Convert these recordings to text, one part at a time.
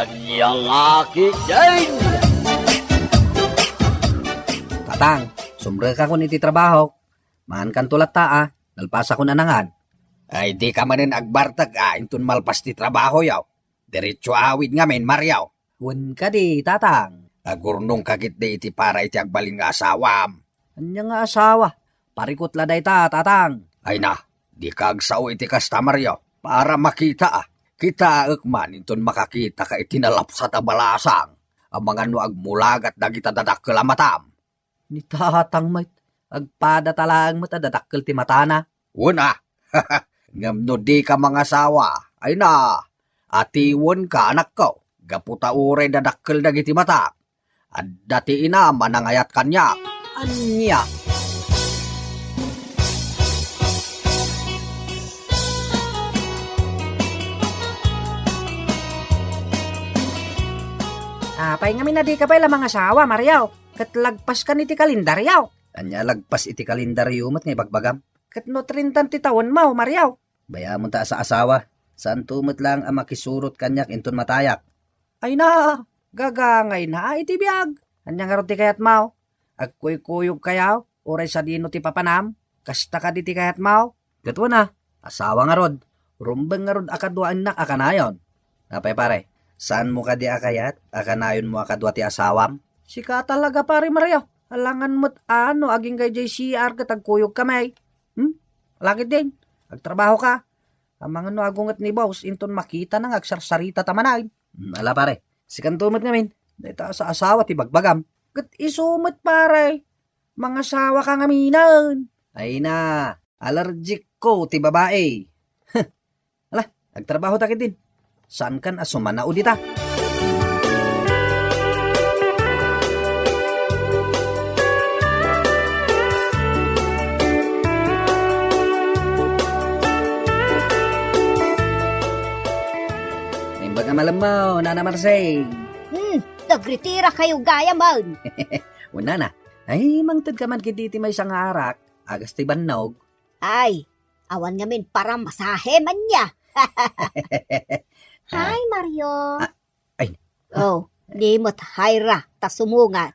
Anyang aki din! Tatang, sumre ka ko niti trabaho. Maan kan tulat ta nalpasa ko na nangan. Ay di ka manin agbartag intun malpas ti trabaho yaw. Diretso awid nga men maryaw. Wen ka di, tatang. Agurnong kakit di iti para iti agbaling nga asawam. Anya nga asawa. Parikot laday ta, tatang. Ay na, di ka agsaw iti customer yaw. Para makita Kita agman intun makakita ka itinalap sa tabalasang. Ang mga no agmulagat dagita dadakkel amatam. Ni tatang mait. Agpada talang mata dadakkel ti matana. Una, ngamno di ka mga asawa. Ay na, atiwon ka anak ko. Gaputa uray dadakkel dagiti mata. At dati ina manangayat kanya. Anya. Apay nga minadi ka pa mga asawa, Mariaw. Kat lagpas ka ni ti kalendaryaw. Anya lagpas iti kalendaryo mat nga bagbagam. Kat no 30 ti taon mo, Mariaw. Bayamon ta sa asawa. Saan tumot lang ang makisurot kanyak inton matayak. Ay na, gagangay na iti biyag. Anya nga ti kayat mau. Agkuy-kuyog kayaw, oray sa dino ti papanam. Kasta ka di ti kayat mau. Gatwa na, asawa nga rod. Rumbeng nga rod akadwaan na akanayon. Napay pare. Saan mo ka di akayat? Akanayon mo akadwa ti asawam? Sika talaga pare Mario. Alangan mo't aging kay JCR katagkuyog kamay. Lagi din. Agtrabaho ka. Ang mga no agungat ni boss, inton makita nang agsarsarita tamanay. Ala pare, sikan tumot ngamin. Dito sa asawa ti bagbagam. Kat isumot pare. Mga asawa ka ngaminan. Ay na, allergic ko ti babae. Ala, agtrabaho takit din. Saan kan asumana udita? Nimbag nga malam mo, Nana Marsay. Nagritira kayo gaya man. Una na. Ay, mangtad ka man kititi may isang arak. Agas ti bannog. Ay, awan ngamin para masahe man niya. Hi, Mario. Ay. Oh, di mo't hayra, ta sumungat.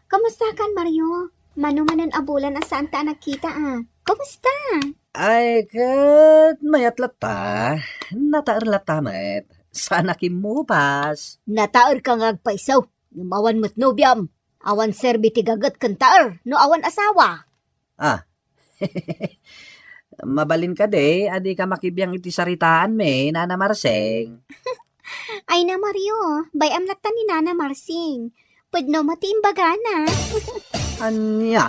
Kamusta kan, Mario? Manumanan abulan asaan ta nakita Kamusta? Ay, kat mayat lata. Nataar lata met. Sana kimupas. Nataar ka ngagpaisaw. Yung awan mo't nobyam. Awan serbi tigagat kan taar, no awan asawa. Mabalin ka de, adi ka makibiyang iti saritaan me, Nana Marseng. Ay na, Mario. Bayam lata ni Nana Marsing. Pudno matimbaga na. Anya?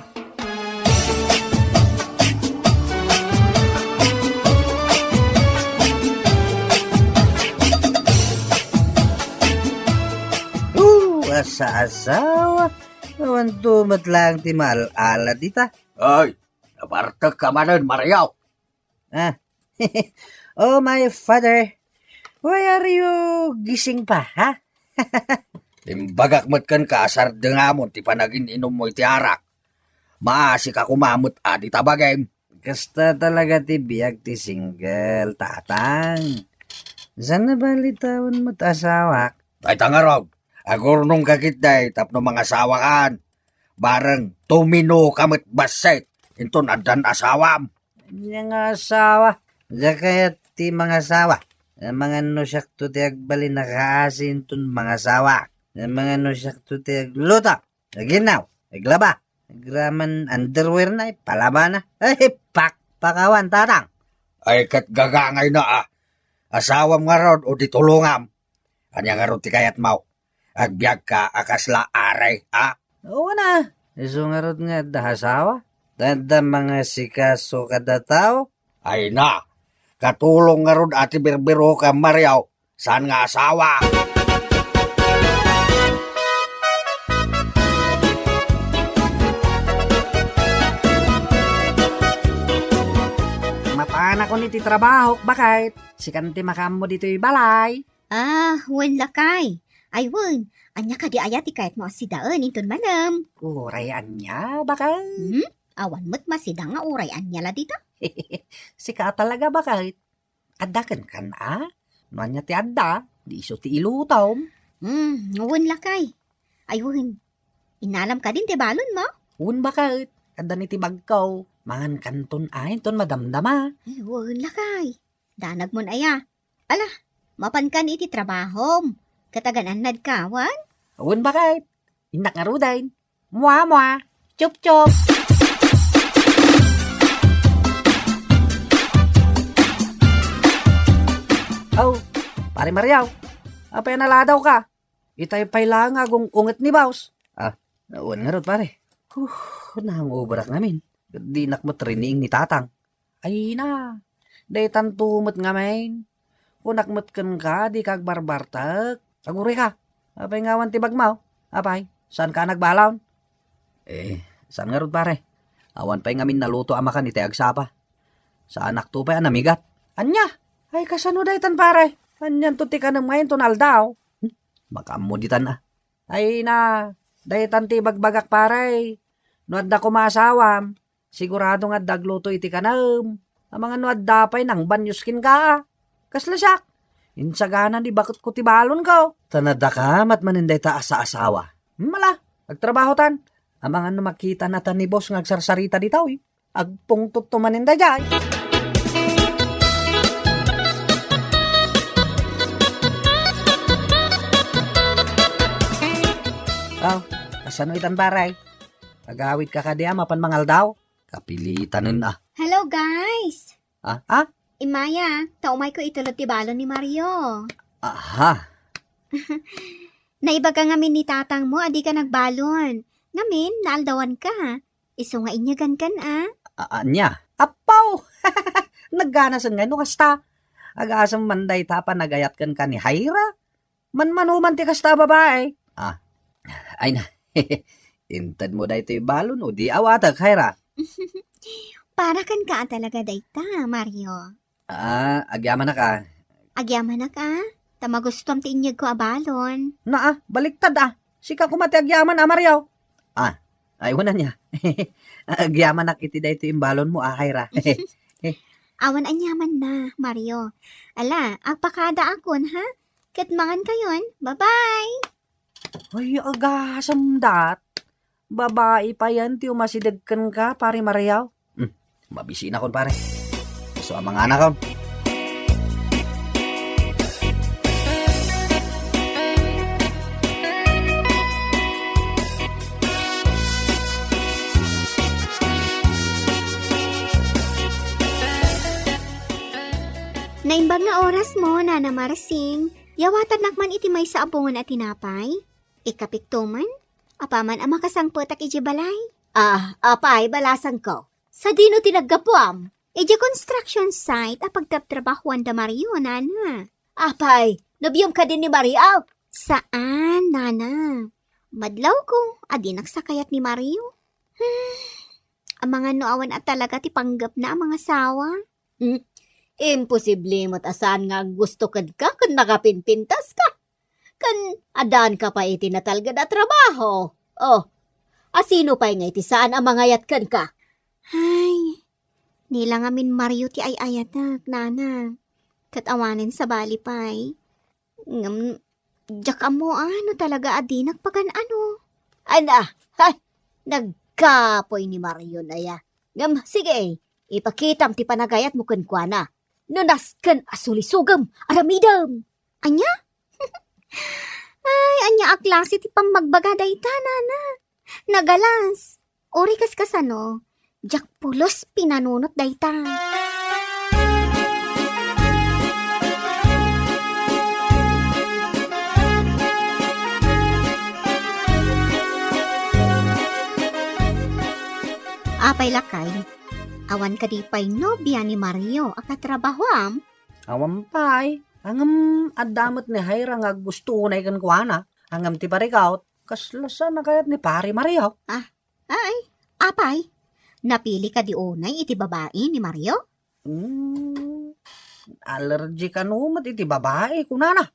Asa-asawa. Awan tumat lang ti mal-ala dita. Ay, nabartag ka manin maryaw. Oh, my father. Why are you gising pa, ha? Timbagak mat kan kaasar dengamon ti panagin inom mo iti arak. Maasi ka kumamot di tabagay. Kasta talaga ti biyag ti single, tatang. Saan na balitawan mo't asawak? Ay tangarog, agurnong kakit day tapno mga asawakan. Bareng tumino kamit baset. Inton adan asawam. Yang asawa. Diya kaya ti mga asawa. Ang mga nusyak to ti agbalin nakaasin ton mga asawa. Ang mga nusyak to ti agluta. Aginaw. Aglaba. Agraman underwear na. Palaba na. Ay, pakawan tatang. Ay kat gagangay na asawam nga rod o ditulungam. Anya nga rod ti kayat mau. Agbyag ka akasla aray Oo na. Iso nga rod nga dahasawa. Tanda mga sikaso kada tao. Ay na, katulong nga rod ati birbiro ka maryaw. Saan nga asawa? Mapana ko niti trabaho, bakit? Sikanti makam mo dito'y balay. Wen lakay. Ay, wen. Anya ka di ayati kahit mo asidaan inton manam. Urayan niya, bakit? Awan mo't masidang nga urayan niya la dito. Sika talaga bakit? Adakan kan Nanya ti adda. Di iso ti ilutom. Uwan lakay. Ayun, inalam ka din ti balon mo? Un bakit? Kada ni ti bagkaw. Mangan kanton ayin ton madamdama. Ayun lakay. Danag mon aya. Ala, mapankan iti trabahom. Katagan nad kawan? Un bakit? Inak nga rudain. Mua. Chup. Oh, pare Mariaw. Apa yan naladaw ka? Itay pay lang agong unget ni Baus. Nauwan nga rod pare. Nangubrak namin. Di nakmat riniing ni tatang. Ay na. Day tantumot nga main. Kunakmat kan ka, di kag barbartak. Aguri ka. Apay ngawan ti bagmaw. Apay, saan ka nagbalawn? Saan nga rod pare? Awan pa'y ngamin naluto ama ka ni Teagsapa. Sa anak to pa'y anamigat. Anya? Ay kasano day tan pare? Anyan to ti ka ng ngayon to naldaw. Baka mo di tan Ay na, day tan ti bagbagak pare. Nuad da kumasawam. Sigurado nga dagluto iti kanam. Ang mga nuad da pa'y nang banyuskin ka. Kaslasak. Insaganan di bakit ko ti balon ka. Tanada ka mat maninday ta sa asawa. Mala, agtrabaho tan. Ang mga makita na tan ni boss ng agsarsarita di tawi. Agpungtot to maninday jay. Kasano itan baray? Agawit ka kadi mapan mangal daw. Kapilitan nun Hello guys! Imaya, taumay ko itulot ti balon ni Mario. Aha. Naiba ka ngamin ni tatang mo, adi ka nagbalon. Ngamin, naaldawan ka. Iso nga inyagan kan Anya? Apaw! Nagganasan nga no kasta. Agasam manday tapa nagayat kan ni Haira. Manmanuman ti kasta babae. Ay na. Intad mo dahi ito balon o di awatag Haira. Para kan ka talaga dayta, Mario. Agyaman na ka. Agyaman na ka? Tamagustom ti inyag ko abalon. Baliktad Sika kumati agyaman Mario. Aywan na niya. Agyaman na iti dahi ito balon mo Haira. Awan anyaman na, Mario. Ala, agpakada akon ha? Katmangan kayon. Bye-bye! Ay, agasam dat. Babae pa yan, tiyo masidagkan ka, pare Mariaw. Mabisi na kon, pare. So, ang mga anak kon. Naimbag nga oras mo, Nana Marsing. Yawatan nakman iti may sa abungan at tinapay. Ikapiktuman? Apaman ang makasangpot ak iji balay? Apay, balasan ko. Sa dino tinaggapuam? Iji construction site a pagtatrabahuan da Mario, Nana. Apay, nabiyom ka din ni Mario. Saan, Nana? Madlaw ko, adi nagsakayat ni Mario. Ang mga noawan at talaga ti panggap na ang mga sawa. Imposible mo't asan nga gusto kad ka kan nakapinpintas ka. Kan adan ka pa iti natalga na trabaho. Asino pa nga iti saan ang mga yatkan ka? Ay, nila nga min Mario ti ay ayatak, Nana. Katawanin sa bali pay. Diyak mo talaga adi nagpagan ano. Nagkapoy ni Mario na ya. Sige, ipakitam ti panagayat mo kenkwana. Nunas ken asulisugam, aramidam. Anya? Ay, anya aklase ti pamagbaga dayta, Nana. Nagalas. Ori kas kasano, jak pulos pinanunot dayta. Apay lakay. Awan ka di pa'y nobya ni Mario akatrabahoam. Awan pa'y. Angam adamot ni Haira nga gusto na ikan kuana. Angam ti parikaut. Kaslasa na kayat ni pare Mario. Ay, apay. Napili ka di unay iti babae ni Mario? Allergy ka numat iti babae kunana.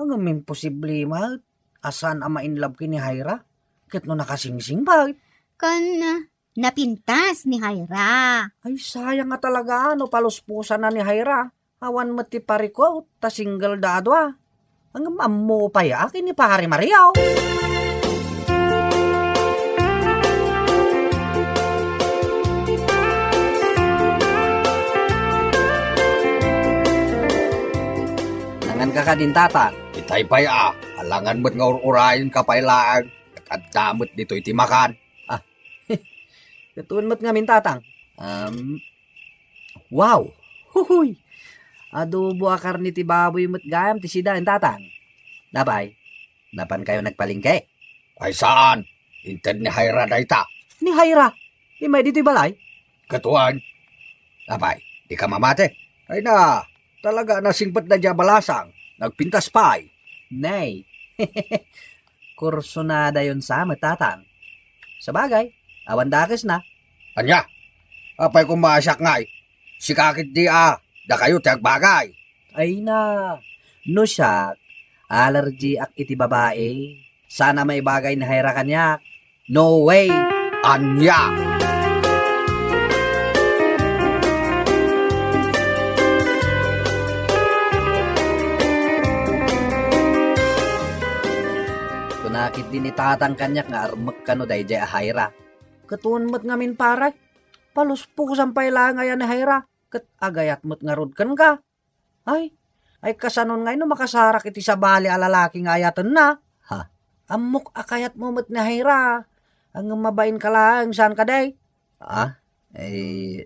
Angam imposible mat. Asan ama in love ki ni Haira? Ket no nakasingsing pa. Napintas ni Haira. Ay, sayang nga talaga, paluspusan na ni Haira. Awan mati pariko, ta single dadwa. Ang ammo pa ya, akin ni pare Mariaw. Nangan ka din tatang. Itay pay alangan mo't nga urayin ka pay laang. At damot dito iti makan. Katuan mo't nga min tatang. Wow. Huhuy. Adobo akar ni ti baboy mo't gayam ti sida ang tatang. Nabay. Napan kayo nagpalingke. Ay saan? Inted ni Hayra da ita. Ni Hayra. Imay dito'y balay. Katuan. Abay, di ka mamate. Ay na, talaga nasingpat na dya balasang. Nagpintas pa ay. Nay. Kursonada yon sa tatang. Sa bagay, awan dakis na. Anya, apay kung maasyak nga ay. Sikakit di da kayo tiyag bagay. Ay na. No siya, allergy ak iti babae. Sana may bagay na hayra kanya. No way. Anya. Kunakit din ni tatang kanyak nga armak kano day jay ahayra. Katuan mo't ngamin paray. Paluspok sampay lang ngayon ni hayra. Kat agayat mo't nga rod kan ka. Ay kasanon ngay no makasarak iti sa bali alalaki nga ayatan na. Ha? Amok akayat mo mo't ni hayra. Ang mabain ka lang saan ka day?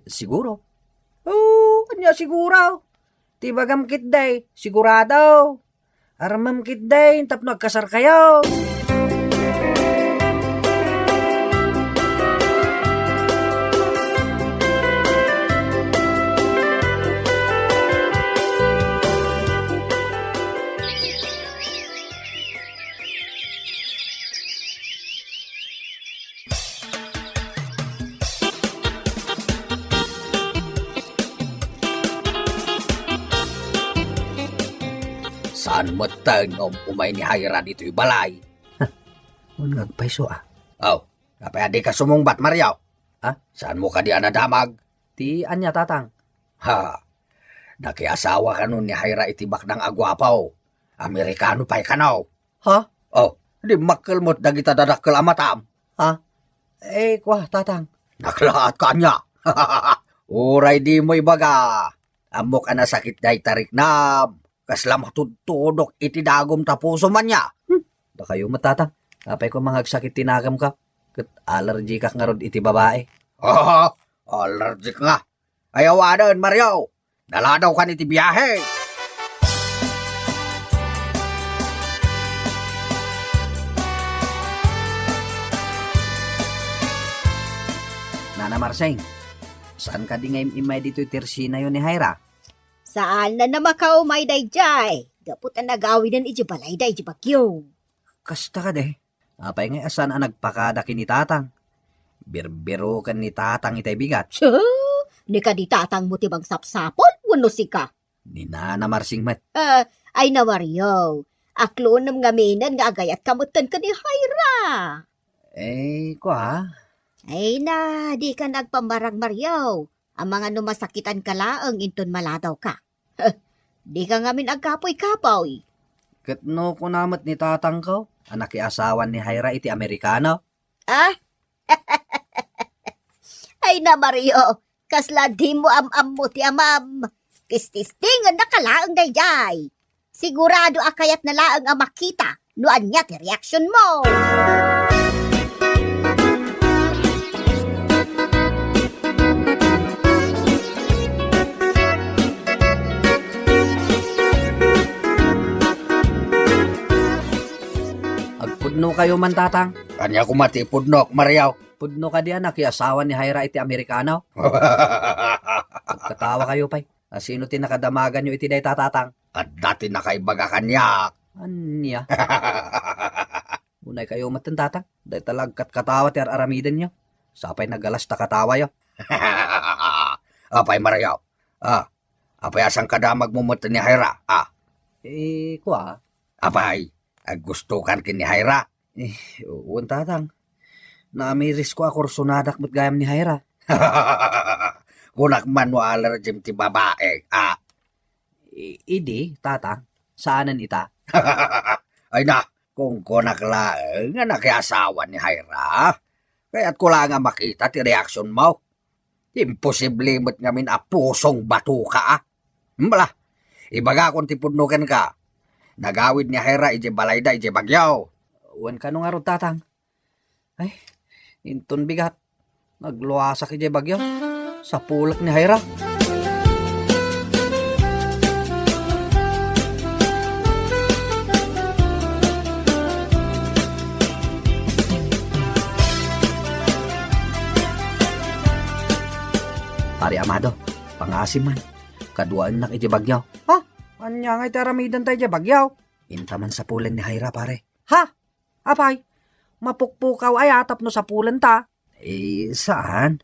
Siguro. Oo, kanya siguro. Tibagam kit day, sigurado. Aramam kit day, tapno agkasar kayo. Saan mo tangom umay ni Hayra dito balay? Unag paiso Oh, kapay adi ka sumungbat Mariaw. Saan mo ka di anadamag? Ti anya tatang. Ha, nakiasawa ka nun ni Hayra itibak ng agwapaw. Amerikano pa'y kanaw. Ha? Oh, di makalmot dagita dadakkel amatam. Kwa tatang. Naklaat ka niya. Uray di mo ibaga. Amok ana sakit day tarik na. Kaslam tutudok iti dagom tapuso man niya. Da kayo matatang. Kapay ko mangagsakit tinagam ka. Kat allergy ka nga rod iti babae. Allergic nga. Ayawanan, Mario. Naladaw ka niti biyahe. Nana Marseng, saan ka di ngayon imay dito itirsina yun ni Hayra? Saan na namakaumay day jay? Gapot ang nagawin ng iji balay day iji bagyo. Kasta ka de. Apay ngay asan ang nagpakada ni tatang. Birbiro kan ni tatang itay bigat. Siya, ni ka di tatang mo tibang sapsapol, wano si ka. Ni Nana Marseng met. Ay na Mario, aklo nam ngaminan nga agayat kamutan ka ni Hayra. Kwa. Ay na, di ka nagpamarang Mario. Ang mga numasakitan ka laang inton maladaw ka. Di ka ngamin agkapoy-kapoy. Katno ko namat ni tatang ko. Anak asawan ni Hayra iti Amerikano. Ay na Mario, kasla di mo am-am mo ti amam. Kististingan na kalaang dayjay. Sigurado akayat na laang ang makita. Nuan niya ti reaction mo. Agpudno kayo man tatang. Kanya kumati pudnok, Mariaw. Pudno ka di anak asawan ni Hayra iti Amerikano. Katawa kayo pay. Sino tinakadamagan nyo iti day tatatang? At dati nakaibaga kanya. Anya? Unay kayo matan tatang. Day talagkat katawa ti aramidan nyo. Sapay nagalas ta katawa yo. Apay, Mariaw. Apay asang kadamag mo mata ni Hayra. Kwa? Apay, gusto kan kini Hayra. Uwan tatang. Naamiris ko ako rusunadak mat gayam ni Hayra. Kunak man mo allergy ti babae. Idi, tatang. Saanan ita? Ay na, kung konaklaan nga nakiasawa ni Hyra, kaya't ko lang nga makita ti reaksyon mo. Imposible mo't ngamin pusong bato ka. Mbala, ibaga kung tipudnukan ka. Nagawid ni Hyra ije balayda ije bagyaw. Uwan ka nung araw, tatang. Ay, inton bigat. Nagluwasak ije bagyo. Sa pulak ni Hyra. Pare Amado, pangasim man. Kaduaan na ije bagyaw. Ha? Anya nga'y taramidan tayo ije bagyaw. Intaman sa pulan ni Hyra, pare. Ha? Apay? Mapukpukaw ay atap no sa pulan ta. Saan?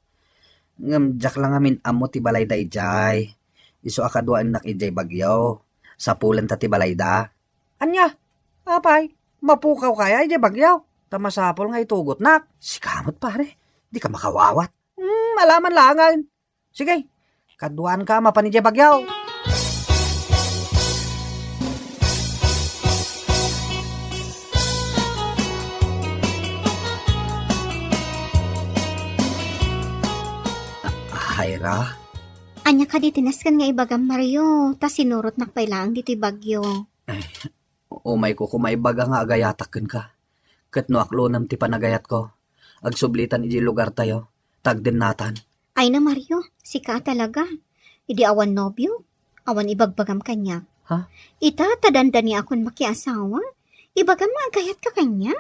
Ngamjak lang amin amo ti balayda ijay. Iso akaduan nak ijay bagyaw. Sa pulan ta ti balayda. Anya? Apay? Mapukaw kaya ije bagyaw. Tamasapol nga itugot nak. Sikamot, pare. Di ka makawawat. Malaman langan. Sige, kaduan ka mapan ije bagyaw. Hyra? Anya ka di tinaskan nga ibagam Mario, ta sinurot nakpailaang dito'y bagyo. Umay ko kumaibaga nga agayataken ka. Ket no aklo nam ti panagayat ko. Agsublitan iji lugar tayo. Tagden natan. Ay na Mario, sika talaga. Idi awan nobyo, awan ibagbagam kanya. Ha? Ita tadanda ni akon makiasawa. Ibagam maagayat ka kanya?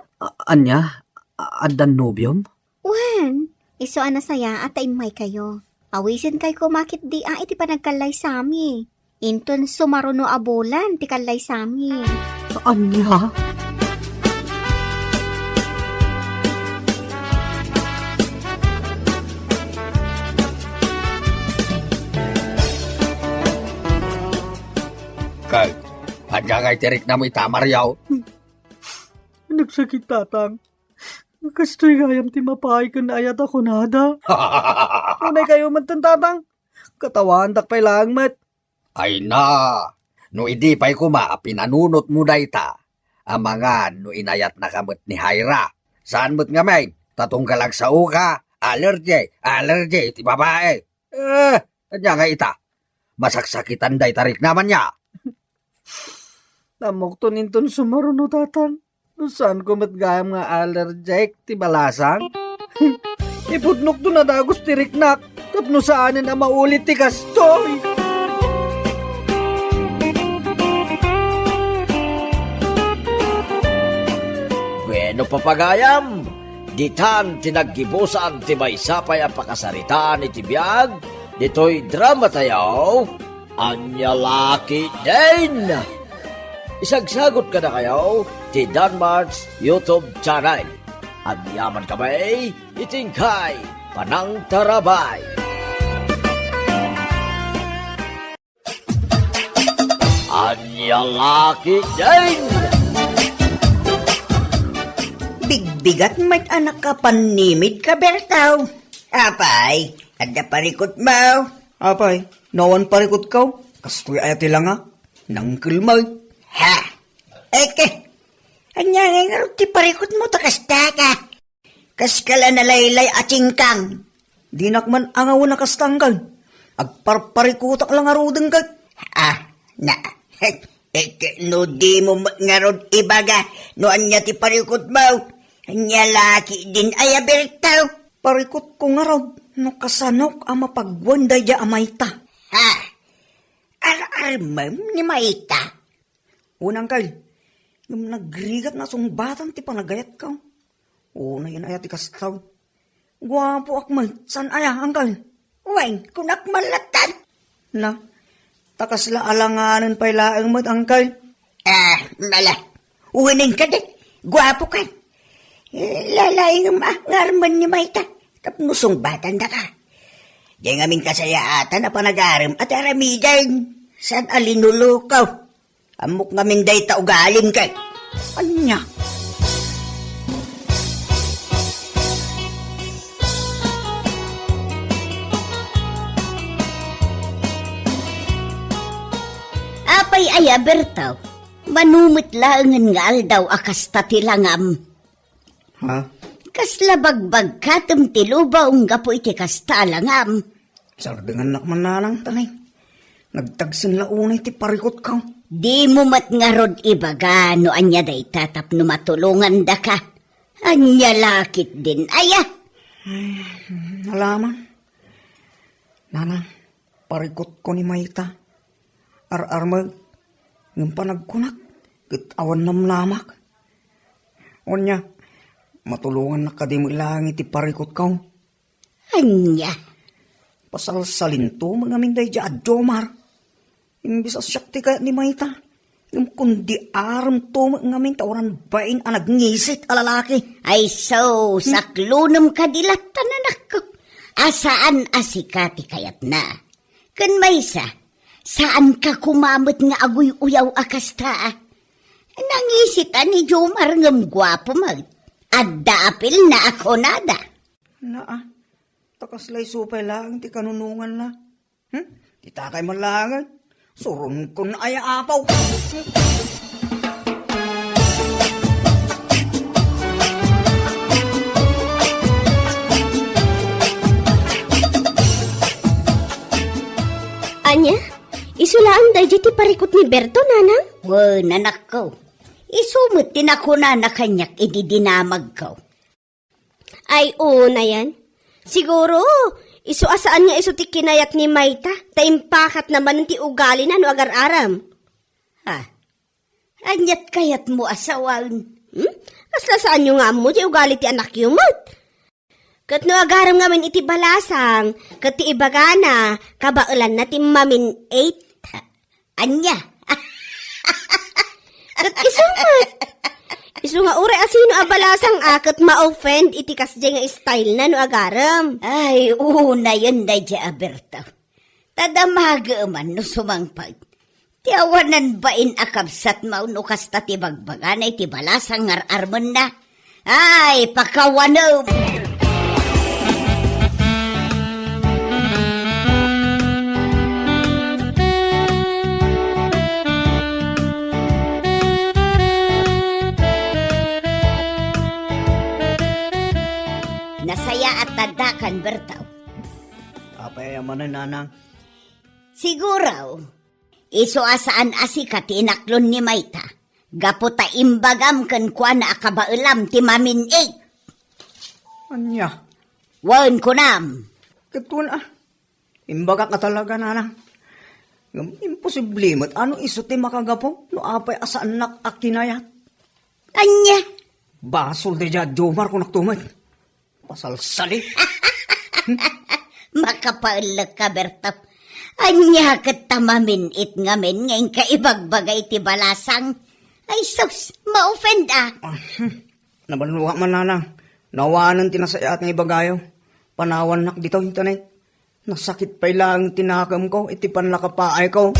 Anya? Adan nobyom? Wen, iso ana saya at imay kayo. Awisin kay kumakit di iti panagkalay sami. Inton sumaruno abulan ti kalay sami. Anya? Kay, anya ngay tirik na mo itamaryaw. Nagsakit tatang. Kastoy gayam ti mapay kan ayat ako nada. Unay kayo man tatang. Katawan takpay lang mat. Ay na, no idi pa'y kuma, pinanunot mo na ita. Amangan, no inayat na kamot ni Hyra. Saan mo't nga may? Tatong ka lang sa uka, allergy, ti babae. Kanya nga ita. Masaksakitan day tarik naman niya. Namok to ninton sumaruno tatang. No saan ko matgayam nga allergic ti balasang? Ipudnok to na dagos ti riknak. Tapno saanin ang maulit ti kastoy. Bueno papagayam, ditan tinaggibusan ti maysapay ang pakasaritaan iti biyag, dito'y drama tayo, anya laki din. Isagsagot ka na kayo, ti Danmarks YouTube channel. At yaman kamay, itingkay, panang tarabay. Anya laki din. Bigbigat mat anak ka panimid ka, Bertaw. Apay, ada parikot mo. Apay, nawan parikot ka. Kastoy ayat lang nga. Nangkil mo. Ha? Eke, anya nga ti parikot mo takasta ka. Kaskala na laylay atsingkang. Dinakman ang awan na kastanggan. Agparparikutak lang arudeng ka. Na. Eke, no di mo ngarod ibaga, no anya ti parikot mo. Anya laki din ay Bertaw. Parikot ko nga raw. No kasanok ang mapagwanda ya amayta. Ha? Ar-armam ni Maita. Unang kay, yung nagrigat na sungbatan ti panagayat ka. Una yun ayat ti kastaw. Gwapo akman, san aya angkal? Weng, kunak malatan. Na, takas la alanganan pa ilaang mat angkal. Mala. Uwinin ka din. Gwapo ka. Lalaing ngarman ni Maita. Tapnusong batan na ka. Di nga min kasayaatan na panagaram at aramidan. San alinulukaw. Amok nga min day taugalim ka. Anya? Apay aya Bertaw. Manumit laangan nga aldaw akas tatilangam. Ha? Kasla bagbag katam tiluba gapo iti kasta langam. Sardengan nak mananang tanay. Nagtagsin launay ti parikot ka. Di mo matngarod ibaga no anya day tatap no matulungan da ka. Anya lakit din aya. Nalaman. Nanang, parikot ko ni Mayta. Ar-armag, ng panagkunak, awan namlamak. Onya, matulungan na kadimo lang iti parikot ka. Anya. Pasalsalin to, mga minday dya adjomar. Imbis asyak ti kaya ni Mayta. Yung kundi aram to, mga minta oran bain anag ngisit alalaki. Ay so, saklunam kadilatan anak ko. Asaan asikati kayat na? Kan maysa, saan ka kumamot nga agoy uyaw akas ta? Nangisitan ni Jomar ngam gwapo mag. Adda apil na ako nada. Naa, takaslay supay lang ti kanunungan na. Ti takay malangan. Surun ko na ay apaw. Anya, isulaan da ti parikot ni Berto, nanang? Wan, anak ko. Isumot din ako na nakanyak ididinamag ko. Ay, oo na yan. Siguro, isu asaan nga isu ti kinayat ni Mayta, taimpakat naman ti ugali na no agar-aram. Ha? Anyat kayat mo asawan. Asla saan nyo nga mo, ti ugali ti anak yumot. Kat no agaram ngamin iti balasang, kat ti ibagana, kabaulan na ti mamin 8. Anya? Kat isumat. Isu nga ure asino abalasang akat ma-offend iti kasdi nga style na no agaram. Ay, una yun na dya, Aberto. Tadamaga man no sumangpag. Tiawanan bain akabsat mauno kasta ti bagbagan ay ti balasang ngar-armon na. Ay, pakawanom! Nasaya at tadakan, Bertaw. Apayaman na nanang. Siguro, iso asaan asika ti inaklon ni Mayta. Gaputa imbagam kan kwa na akabaulam ti mamin 8. Anya, Wan ko nam. katun Imbaga ka talaga nanang. Imposible mat. Ano iso ti makagapo? No apay asaan nak akinayat? Anya? Basol di dya Jomar kung naktumad. Pasalsali. Makapaulag ka, Bertaw. Anya katamamin it ngamin ngayon kaibagbagay ti balasang. Ay sus, ma-offend Nabaluwa man nanang. Nawanan tinasayat ng ibagayo. Panawan nak dito yung tanay. Nasakit pa lang tinakam ko. Iti panlakapaay ko.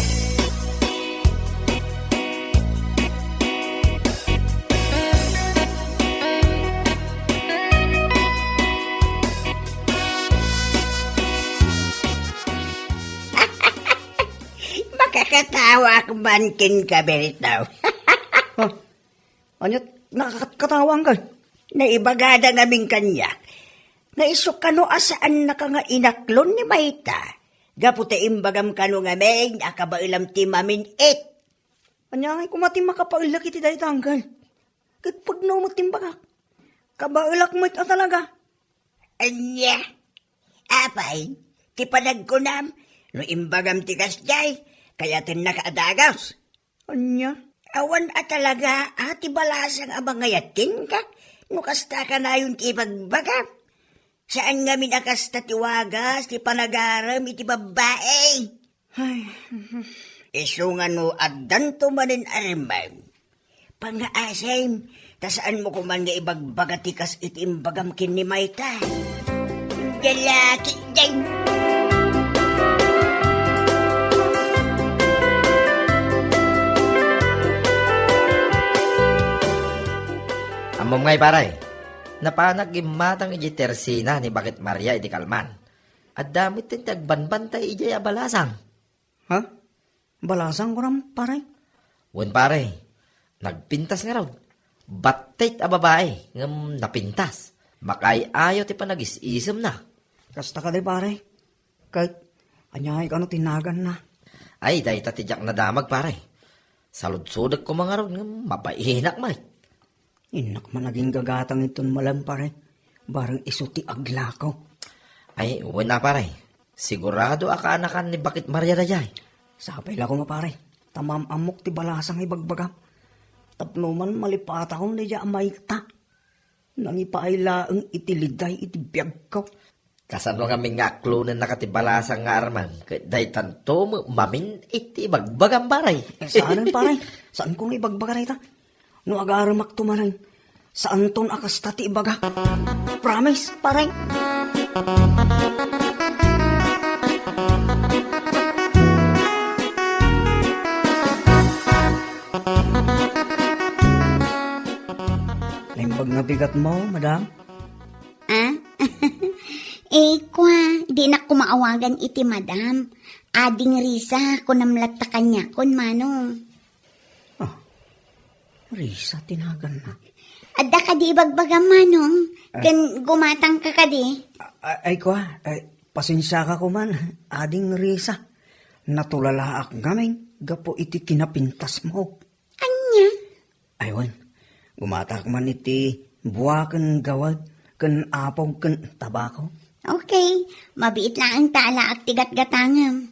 Makakatawa kumankin ka, Bertaw. Anyat, nakakatawang ka. Naibagada naming kanya. Naisok kano asaan na ka nga inaklon ni Mayta. Gaputa imbagam kano nga meg, akabailam ti mamin 8. Anya ngay kumating makapailak iti dahi tanggal. Kat pag naumatimbagak. Kabailak mo ito talaga. Anya, apay, ti panagkunam, no imbagam ti kasjay, kaya tin nakaadagaws. Anya, Awan at talaga, ati balasang abangayatin ka, no kasta ka na yung ti pagbagam. Saan nga minakasta ti wagas, ti panagaram, iti babae. Iso nga no, addan to manin armang. Pangaasem, tasaan mo kuman nga ibagbagatikas iti imbagam kin ni Mayta. Galaki dyan. Amom ngay paray, napanag imatang iji tersina ni Bakit Maria iti Kalman. At damit tin tagbanbantay iji abalasang. ha? Balasang ko ram, paray. Wen paray, Nagpintas nga raw. Batit a babae ngam napintas. Makay ayaw ti pa nag-isisem na. Kasta ka day pare. Kahit anyay ka no tinagan na. Ay, dahi tatidyak na damag pare. Salud-sudag ko mga raw ngam mapaihinak may. Inak man naging gagatang iton malam pare. Barang isuti aglakaw. Ay, uwi na pare. Sigurado aka-anakan ni Bakit Maria Dayay. Sapay lang ko pare. Tamam amok ti balasang ibagbagam. Tapno man malipata kong nadya amayta. Nangipailaang itiliday itibiyag ko. Kasano kami nga klunan nakatibalasang nga arman. Kaya dahi tanto mo mamin iti bagbagang baray. Saan pare? Saan kong ibagbaga na ita? No agaramak tumanan. Saan ton akas tati ibaga? Promise, pare. Naimbag nga bigat mo, madam? Ah? Kwa, di na ko maawagan iti madam. Ading Risa, kunamlat ta kanya kun manong. Risa, tinagan na. Adda ka di ibagbaga manong. Kan gumatang ka ka di. Ay, pasensya ka ko man, ading Risa. Natulala ak ngamin, gapo iti kinapintas mo. Anya? Aywan, gumatak man iti buwa kan gawad, kan apog, kan tabako. Okay, mabiit lang ang tala at tigat-gatangam.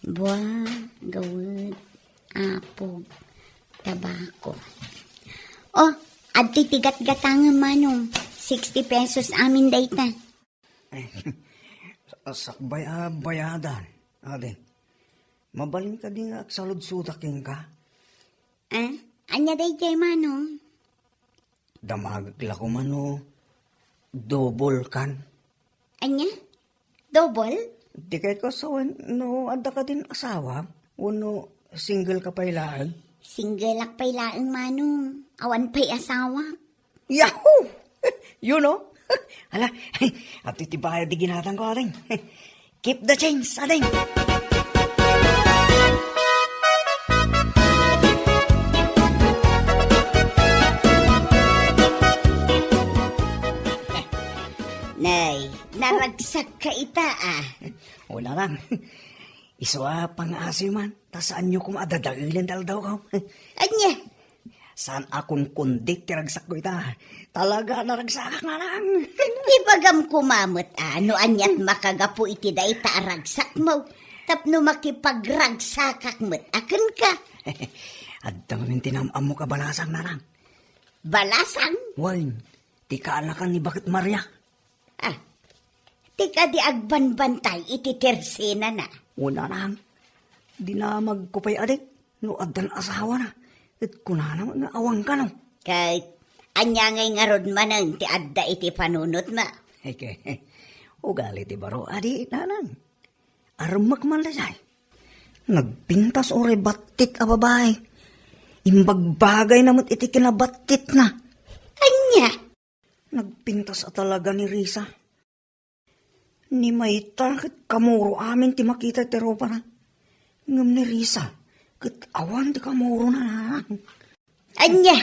Buwa, gawad, apog, tabako. Oh, at tigat-gatangam manong. 60 pesos amin dayta. Sakbay bayadan. Adin, mabalin ka din ak salud-sudaking ka. Anya dayta manong? Damagla ko man o, double kan. Anya? Double? Di kahit ko sa no, ada ka din asawa, uno single ka pailaan. Single ak pa'y laang manong. Awan pa'y asawa. Yahoo! You know? Hala, at itibaya di ginatang ko ating. Keep the change, ating. Nay, naragsak ka ita ah. Wala lang. Iswa pang-asi man, ta saan nyo kumadadagilan daw ka? Anya? Saan akong kundit tiragsak ko ita? Talaga naragsak nga lang. Ibagam kumamot ano anyat makagapu iti da ita aragsak mo. Tapno makipagragsakak mo't akin ka. At tangamin tinamam mo ka balasang na lang. Balasang? Wine, di ka alakan ni Bakit Maria. Tika di agbanbantay iti tersena na. Wala lang. Di na magkupay adik. No adan asawa na. At kuna naman nga awang ka no. Kahit anya ngay nga rod manang ti adda iti panunot ma. Eke, ugali ti baro adi nanang. Armak man lasay. Nagpintas ore batit a babae. Imbagbagay namot iti kinabatit na. Anya? Nagpintas a talaga ni Risa. Ni Maita, kat kamuro amin ti makita ti ropa na. Ngam ni Risa, kat awan ti kamuro na. Anya?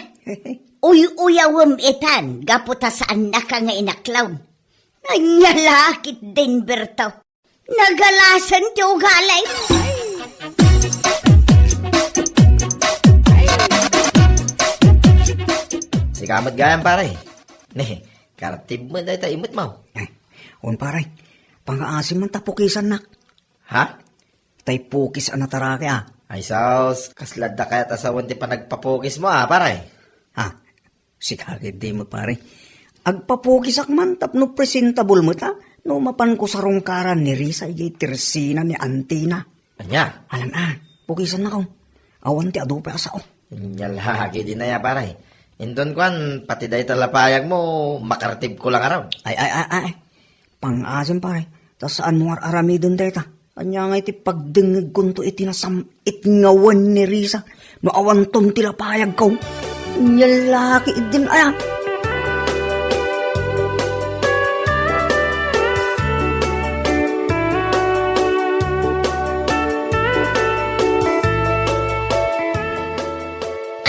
Uyawam itan, gaputa saan na ka nga inaklaw. Anya lakit din bertaw. Nagalasan ti ugalay. Si kamat gayam pare. Ne, karatib mo dahil tayo imot mo. On paray, pang-aasim man tapukisan nak. Ha? Tay pukis anatarake Ay saus, kaslad da kaya tasawan ti pa nagpapukis mo pare. Si kakit di mo pare. Agpapukisak man tapno presentable mo ta. No mapan ko sa rongkaran ni Risa ijay tersina ni Antina. Anya? Alam pukisan na ko. Awan ti adu pa sao. Nyalagi din na ya pare. Indon kwan, pati dahi talapayag mo, makaratib ko lang araw. Ay. Pang-asim pare. Tas saan mo aramidon deta? Anya nga iti pagdengeg kunto iti nasam ngawan ni Risa. No awan tom tilapayag ko. Nyalaki din aya.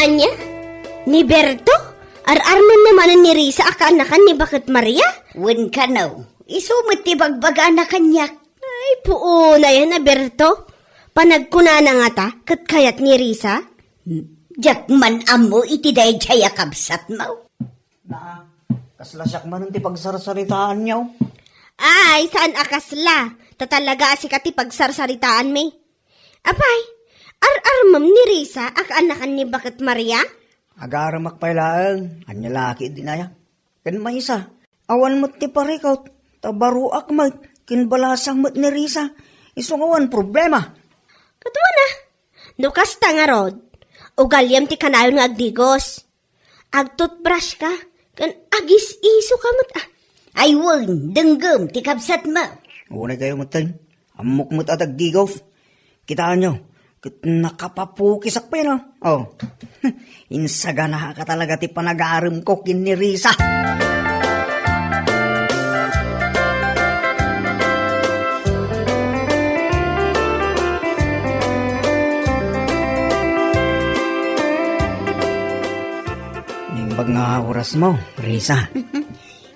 Anya? Ni Berto? Ar-arman naman ni Risa akaanakan ni Bakit Maria? Wen ka no, isumit ti bagbaga na kanyak. Ay, puo na yan na Berto. Panagkuna na nga ta, kat kayat ni Risa? Jak man amo iti day jaya kabsat mo. Kasla siyak man ti pagsarsaritaan niyo. Ay, saan akasla? Tatalaga si kati pagsarsaritaan may. Apay, ar-armam ni Risa akaanakan ni Bakit Maria? Agaramak pailaan, anya laki din aya. Kan may isa, awan mo't ti parikaw, tabaruak mat, kinbalasang mat ni Risa, isungawan problema. Katuwa na. Nukas ta nga rod. Ugalyam ti kanayon nga agdigos. Agtutbrush ka. Kan agis iso ka mat ah. Ay wen, denggem ti kabsat mo. Unay kayo matin, amok mo't atag digos. Kitaan nyo, nakapapukisak pa yun, oh. Insaga na ka talaga ti panag-aaram ko kin ni Risa. Nimbag nga oras mo, Risa.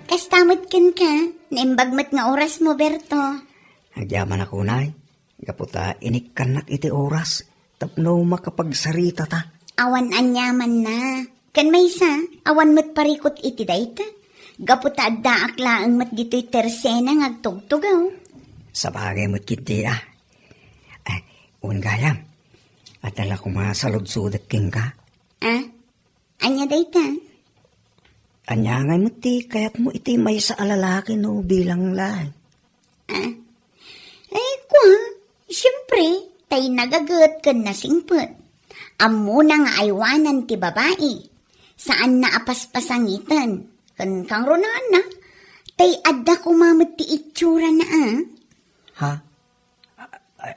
Kastamot ken ka, naimbagmat nga oras mo, Berto. Agyaman ako, nay. Kaputa, inikkanak iti oras. Tapno makapagsarita ta. Awan anyaman na. Kan may isa, awan mo't parikot iti dayta. Gaputa adda aklaang mat dito'y tersena ngagtugtugaw. Sa bagay mo't kiti gayam. At dala ko masalod-sudat king ka. Ah? Anya dayta? Anyangay mo ti, kaya't mo iti may sa alalaki no bilang lang. Ah? Ay, kwa, siyempre, tay nagagat kan nasingput. Amo na nga aywanan ti babae. Saan na apaspasangitan? Kan kang ronan na. Tay adda kumamit ti itsura na Ha?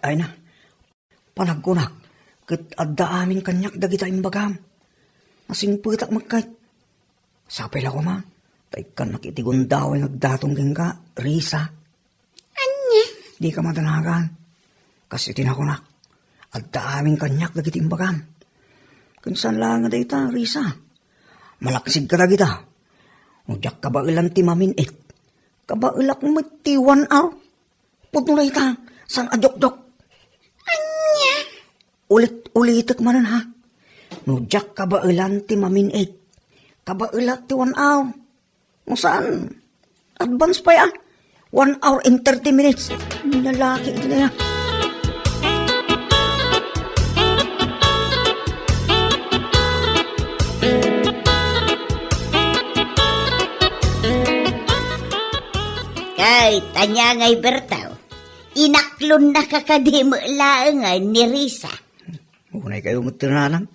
Ay na. Panagkunak. Kat adda amin kanyak dagita imbagam. Nasingputak magkait. Sapay lang ko ma. Tay kanak iti gundaway nagdatong ka, Risa. Anya? Di ka madanagan. Kasi tinakunak. Adda amin kanyak dagiti imbagam. Kansan lang nga dayta, Risa. Malaksig ka dagita. Udyak kabailan ti maminit. Kabailak mo ti 1 hour. Puto na ita. San adok-dok. Anya? Ulit-ulitik manan ha. Udyak kabailan ti maminit. Kabailak ti 1 hour. Mo saan? Advance pa yan. 1 hour and 30 minutes. Nalaki ito na yan. Kahit anya ngay Bertaw, inaklon na kakadimulaan ni Risa. Unay kayo matinanan.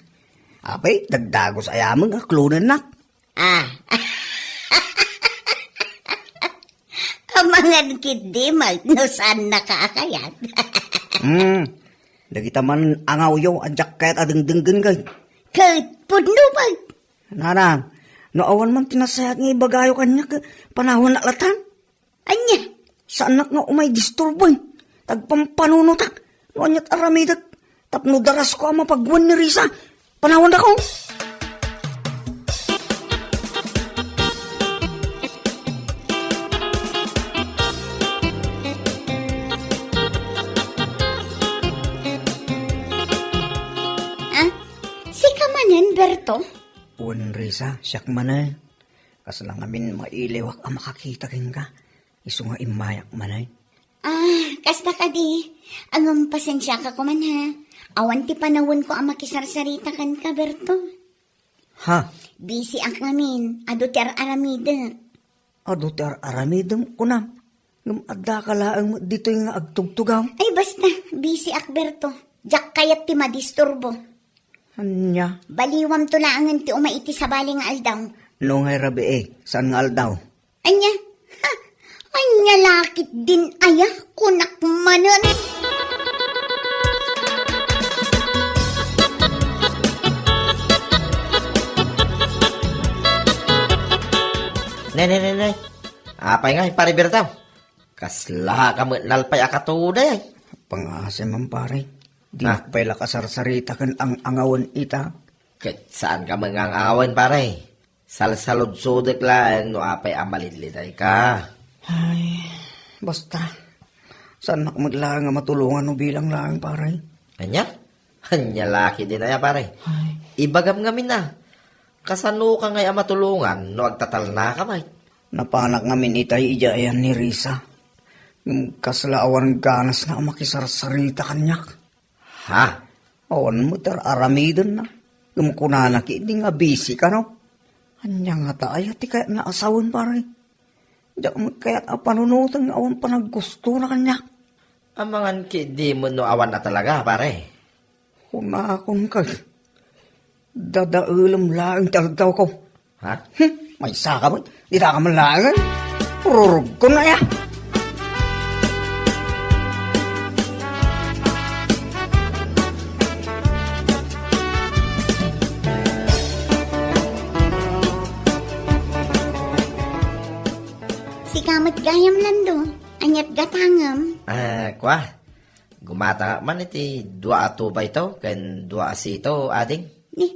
Apay, dagdagos ayamang aklunan nak. Ah, amangan kidi no saan nakaakayat. Dagita man angaw yo, adyak kahit adeng-denggen kay. Kahit pudno ba? Nanang, noawan man tinasayat nga ibagayo kanya panahon na latan. Anya? Saan nak nga umay disturboy? Tagpampanunutak. Noanyat aramidak. Tapno daras ko ang mapagwan ni Risa. Panahon na ko. Ah? Si kamanan, Berto? Un Risa, siyak manay. Kasalang amin mailiwak ang makakita kin ka. Isu nga imayak manay. Ah, kasta ka di. Ang pasensya ka kuman ha. Awan ti panawon ko ang makisarsarita kan ka, Berto. Ha? Busy ang ngamin. Ado ti aramida. Ado ti aramidam ko na. Ngam adda ka laang dito yung agtugtugaw. Ay basta, busy ak, Berto. Jak kayat ti madisturbo. Anya? Baliwam to laangan ti umaiti sa baling aldaw. Nung ay rabi saan nga aldaw? Anya? Ha? Anya lakit din ayak kunak manan. Nay. Apay nga, pare Bertaw. Kasla ka mo nalpay akatuda ay. Pangasim ang pare. Di pala kasarsarita kan ang angawan ita. Kat saan ka mangangawan, pare? Salsalod-sudek lang, no apay amalilitay ka. Ay, basta. Saan ako maglaan nga matulungan no bilang lang, paray? Anya? Anya laki din na pare. Ibagam ngamin na. Kasano ka nga matulungan, no agtatal na ka, may. Napanak ngamin itay ijayan ni Risa. Yung kaslaawan ganas na makisarsarita kanyak. Ha? Awan mo tar aramidon na. Yung kunanak, hindi nga busy ka, no? Anya nga tayo, ti kaya naasawan, paray. Diyak mo kaya panunutan nga awan pa naggusto na kanyak. Amangan di mo no awan na talaga, pare. Kunakon ka. Dadaulam lang talagaw ko. Ha? May saka mo. Di na ka malangan. Rurug ko na ya. Si kamat gayam lando. Anyat gatangam. Kwa. Gumata man iti dua ato ba ito, ken dua asito, ading. Ni,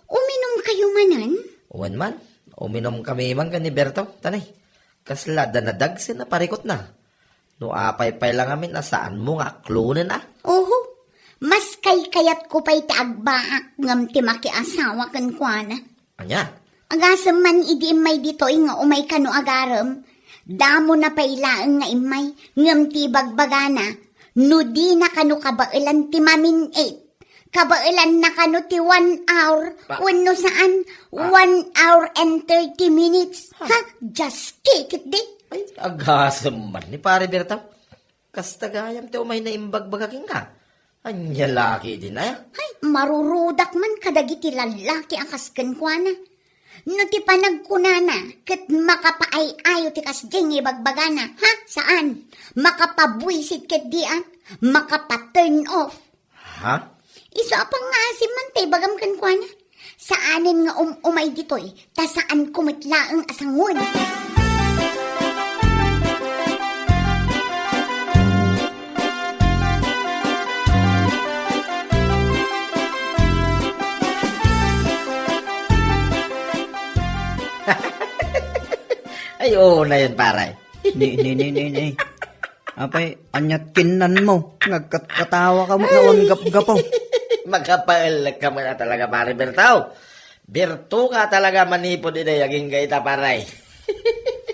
uminom kayo manan? Uwan man, uminom kami man kan ni Berto, tanay. Kasla danadag na parikot na. No apay-pay lang amin na saan mo nga klunen na. Oho, mas kayat ko pa'y taagbaak ngam ti makiasawa kan kuana. Anya? Agasam man idi imay dito nga umay kano agaram. Damo na pailaan nga imay ngam ti bagbagana. No di na kano kabailan ti mamin 8. Kabailan na kano ti 1 hour. Wano saan? 1 hour and 30 minutes. Ha? Just take it di. Ay, agasam man ni pare Berto. Kastagayam ti umay na imbagbagaking ka. Anya laki din ay. Ay, marurudak man kadagiti lalaki ang kasken kwa na. No ti panagkunana, kat makapaay-ayo ti kasdeng ibagbagana. Ha? Saan? Makapabwisit kat dian? Makapa-turn off? Ha? Iso apang nga man tay bagam kan kwa na. Saanin nga umay ditoy, ta saan kumitlaang asangon. Ay, oo na yun, pare. Ni. Apay, anyat kinan mo. Nagkatawa ka mo na wanggap-gapaw. Magkapail ka mo na talaga, pare Berto. Berto ka talaga manipod ina yaging gaita, pare.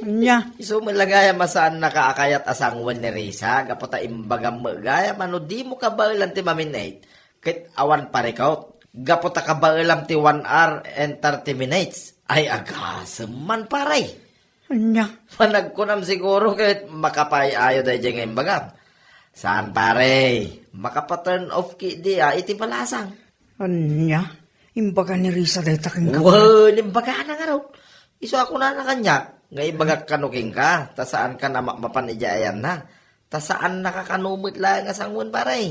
Anya. Iso mo lagaya masaan nakaakayat asangwan ni Risa, kapota imbagam mo gaya, mano di mo kabailan ti maminate, kit awan parikaw, kapota kabailan ti 1 hour and 30 minutes. Ay, agasam man, pare. Anya. Panagkunam siguro kahit makapay-ayo dahil dyan imbagam. Saan, pare? Makapa-turn off ki di, iti palasang. Anya. Imbaga ni Risa dahil taking ka. Wow, nimbaga na nga raw. Iso ako na kanya. Nga imbagak kanuking ka. Ta saan ka na mapanijayan na. Ta saan nakakanumit lang nga sangun, pare.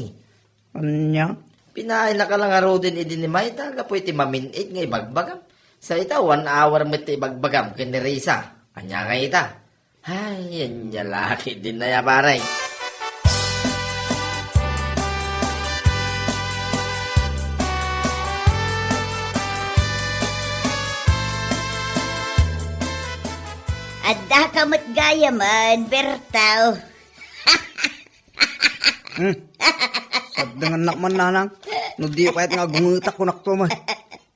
Anya. Pinaay na ka lang nga raw din idinimay. Taga po iti maminit nga ibagbagam. Sa ita, 1 hour mo iti ibagbagam kini Risa. Anya nga ita. Ay, yan niya laki din na ya, pare. Adda kamot gaya man, Bertaw. Sabdangan nak man nanang. No di kahit nga gumutak ko nakto man.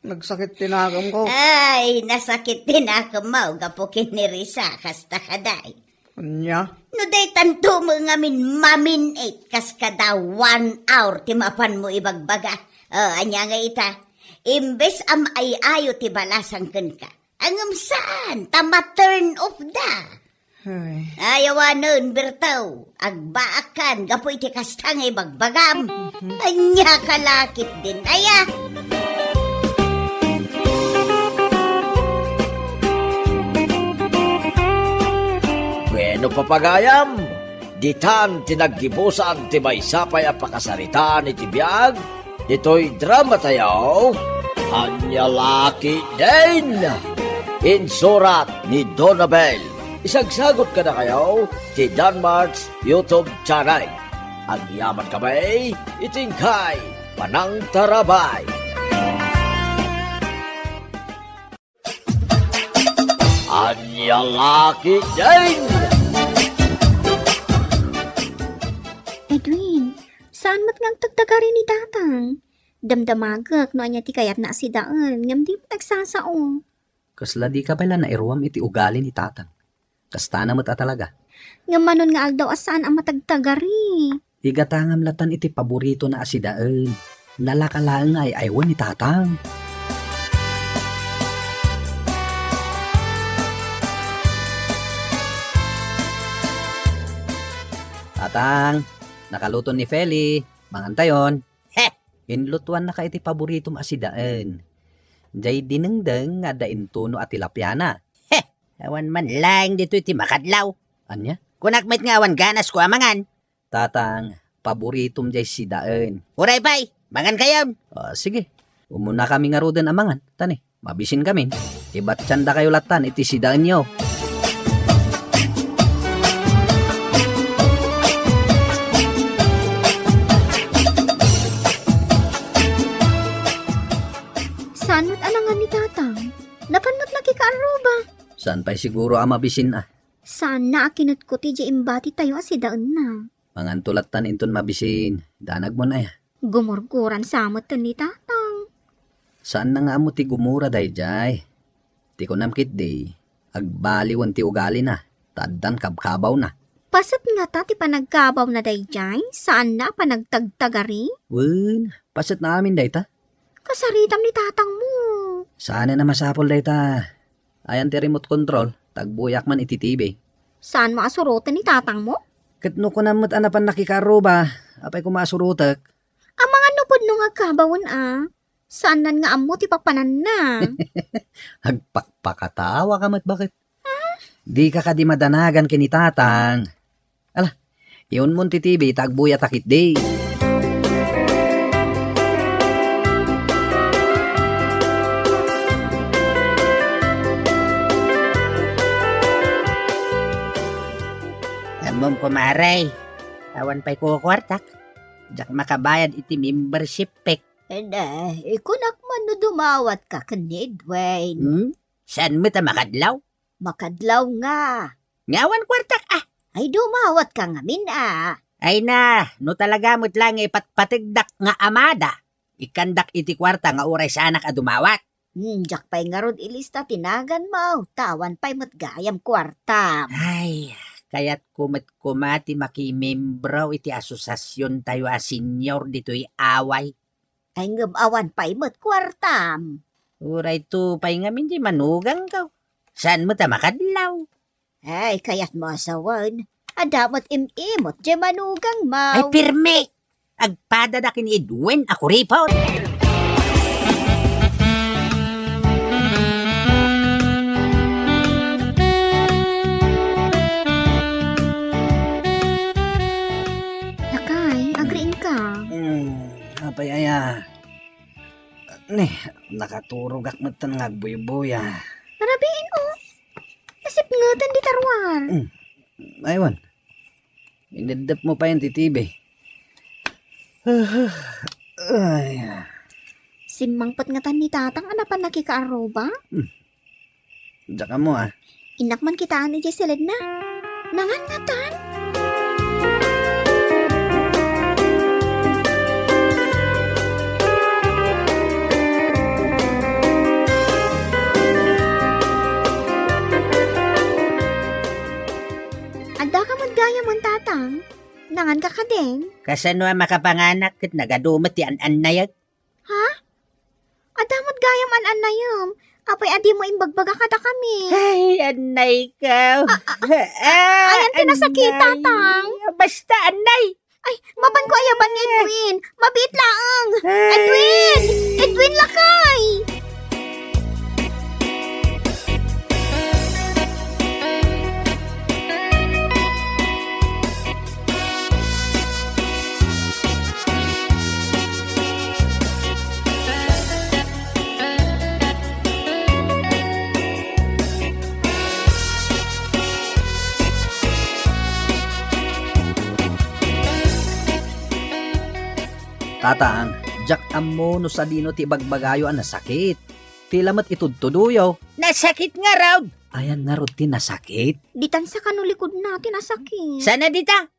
Nagsakit tinagam ko. Ay, nasakit din ako mau, gapukin ni Risa, kasta kaday. Anya. No day tanto mo ngamin mamin 8, kas kada 1 hour, timapan mo ibagbaga. Anya nga ita, imbes am ay ayo ti balasang ken ka. Angam saan, tama turn off da. Ay. Ayawanon, Bertaw, agbaakan, gapoy ti kastang ibagbagam. Anya kalakit din, aya. Bueno papagayam, ditan tinaggibusan ti maysapay a pakasarita ni tibiyag, dito'y drama tayaw, Anya Laki din! Insurat ni Donabel. Isagsagot ka na kayo ti Danmarks YouTube channel. Ang yaman kamay, itingkay, panang tarabay. Anya laki din! Edwin, saan mat ngang tagtagarin ni tatang? Damdamagak no anya ti kayat na si daan, ngam di mo nagsasao. Kasla di ka pala nairuam iti ugali ni tatang. Kasta na mo ta talaga. Ngam manon nga aldaw asaan ang matagtagari. Igatangam latan iti paborito na asidaan. Nalakalaan ay aywan ni tatang. Tatang, nakaluto ni Feli. Mangantayon. Heh. Inlutuan na ka iti paborito mo asidaan. Jay dinengdeng nga dain tuno at tilapyana. Awan man lang dito iti makadlaw. Anya? Kunakmet nga awan ganas ko amangan. Tatang, paboritom jay sidaan. Uray bay, mangan kayon. Sige, umuna kami nga roden amangan. Tani, mabisin kami. Iba't tsanda kayo latan, iti sidaan nyo. Saan mo't alangan ni tatang? Napan mo't nakikaaruba? Saan pa'y siguro ang mabisin Saan na akinot ko ti imbati tayo asidaan na? Mangan tulatan inton mabisin. Danag mo na Gumurguran samot to ni tatang. Saan na nga mo ti gumura day jay? Ti ko namkit day. Agbaliwan ti ugali na. Taddan kabkabaw na. Pasat nga ta ti panagkabaw na dayjay? Saan na panagtagtagari? Wen, pasit na amin day ta. Kasaritam ni tatang mo. Saan na masapol day ta? Ayan ti remote control. Tagbuyak man iti TV. Saan maasurutan ni tatang mo? Katno ko namot anapan nakikaruba. Apay ko masurutak. Ang mga nupod nung agkabawon Saan nan nga amo ti papanan na? Agpakpakatawa ka mat bakit? Di ka di madanagan kini tatang. Ala, iyon mo ti TV, tagbuya takit day. Amom kumaray. Awan pa'y kukwartak. Jak makabayad iti membership pek. Ikunak man no dumawat ka kanid, Wayne. Saan mo ta makadlaw? Makadlaw nga. Ngawan kwartak Ay dumawat ka ngamin Ay na, no talaga mo't lang ipatpatigdak nga amada. Ikandak iti kwarta nga uray sa anak a dumawat. Jak pa'y nga rod ilista tinagan mo. Tawan pa'y matgayam kwarta. Ay, kaya't kumati makimembraw iti asosasyon tayo a senior dito'y away. Ay ngamawan pa'y mat kwartam. Uray to pa'y ngamin di manugang ka. Saan mo ta makadlaw? Ay kayat mo asawan. Adamat imimot di manugang Ay mau. pirme! Agpadadakin ni Edwin ako ripot. Lakay, agriin ka. Apay aya. Nakaturog akmatan nga agbuy-buya. Marabiin Nasip ngatan di tarwan. Aywan. Inedap mo pa yan ti TV. Ay. Simangpot nga tan ni tatang anapan nakikaaroba. Daka mo Inakman kita ni Jesseled na. Nangan nga tan. Ada ka magdaya mon tatang. Nangan ka din. Kasano ang makapanganak kat nagadumat ti an nayag? Ada magdayam an anayam. Apay adi mo imbagbaga kada kami. Ay, anay ka. Ayan tinasakit tatang. Basta anay. Ay, mapan ko ayaban ni Edwin. Mabit lang. Edwin! Edwin lakay! Tatang, jak amo no sa dino ti bagbagayo ang nasakit. Tilamat itudtuduyo. Nasakit nga raw. Ayan nga rutin na sakit. Ditan sa kanulikod natin nasakit. Sana dita.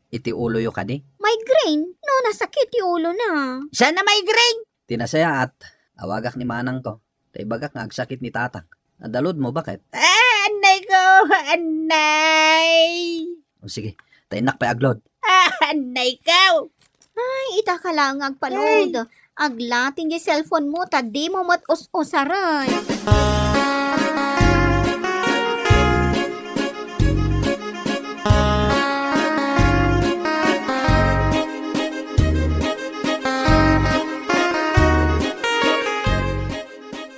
Iti ulo yo kadi. Migraine? No, nasakit yung ulo na. Sana migraine. Tinasaya at awagak ni manang ko. Tay bagak nga agsakit ni tatang. Nadalod mo bakit? Anay ko, anay. O sige, tainak pa aglod. Anay ko. Ay, ita ka lang agpalood. Aglating yung cellphone mo, tadi mo mat-us-usaray.